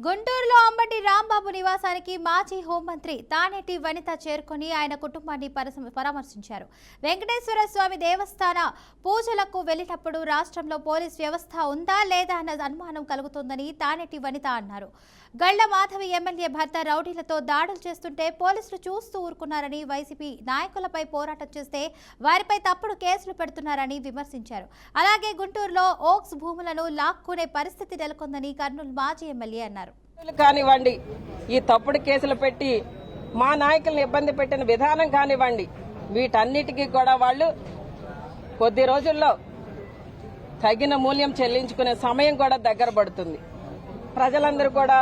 గుంటూరులో అంబటి రాంబాబు నివాసానికి మాజీ హోంమంత్రి తానేటి వనిత చేరుకొని ఆయన కుటుంబాన్ని పరామర్శించారు. వెంకటేశ్వర స్వామి దేవస్థాన పూజలకు వెళ్లినప్పుడు రాష్ట్రంలో పోలీస్ వ్యవస్థ ఉందా లేదా అన్న అనుమానం కలుగుతోందని తానేటి వనిత అన్నారు. గళ్ల మాధవి ఎమ్మెల్యే భర్త రౌడీలతో దాడులు చేస్తుంటే పోలీసులు చూస్తూ ఊరుకున్నారని, వైసీపీ నాయకులపై పోరాటం చేస్తే వారిపై తప్పుడు కేసులు పెడుతున్నారని విమర్శించారు. అలాగే గుంటూరులో ఓక్స్ భూములను లాక్కునే పరిస్థితి నెలకొందని కర్నూలు మాజీ ఎమ్మెల్యే అన్నారు. కానివ్వండి, ఈ తప్పుడు కేసులు పెట్టి మా నాయకులను ఇబ్బంది పెట్టిన విధానం కానివ్వండి, వీటన్నిటికీ కూడా వాళ్ళు కొద్ది రోజుల్లో తగిన మూల్యం చెల్లించుకునే సమయం కూడా దగ్గర పడుతుంది. ప్రజలందరూ కూడా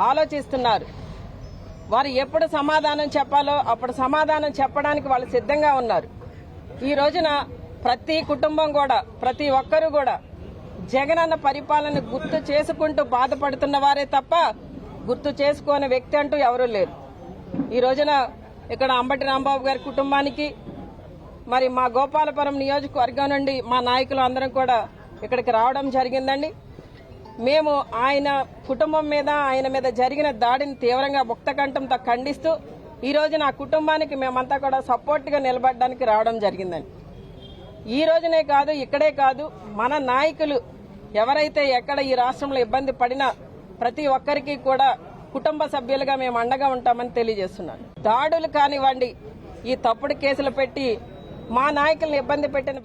ఆలోచిస్తున్నారు. వారు ఎప్పుడు సమాధానం చెప్పాలో అప్పుడు సమాధానం చెప్పడానికి వాళ్ళు సిద్ధంగా ఉన్నారు. ఈ రోజున ప్రతి కుటుంబం కూడా, ప్రతి ఒక్కరూ కూడా జగనన్న పరిపాలన గుర్తు చేసుకుంటూ బాధపడుతున్న వారే తప్ప గుర్తు చేసుకోని వ్యక్తి అంటూ ఎవరూ లేరు. ఈ రోజున ఇక్కడ అంబటి రాంబాబు గారి కుటుంబానికి, మరి మా గోపాలపురం నియోజకవర్గం నుండి మా నాయకులు అందరం కూడా ఇక్కడికి రావడం జరిగిందండి. మేము ఆయన కుటుంబం మీద, ఆయన మీద జరిగిన దాడిని తీవ్రంగా ముక్తకంఠంతో ఖండిస్తూ ఈ రోజున ఆ కుటుంబానికి మేమంతా కూడా సపోర్ట్గా నిలబడడానికి రావడం జరిగిందండి. ఈ రోజునే కాదు, ఇక్కడే కాదు, మన నాయకులు ఎవరైతే ఎక్కడ ఈ రాష్ట్రంలో ఇబ్బంది పడినా ప్రతి ఒక్కరికి కూడా కుటుంబ సభ్యులుగా మేము అండగా ఉంటామని తెలియజేస్తున్నాను. దాడులు కానివ్వండి, ఈ తప్పుడు కేసులు పెట్టి మా నాయకులను ఇబ్బంది పెట్టిన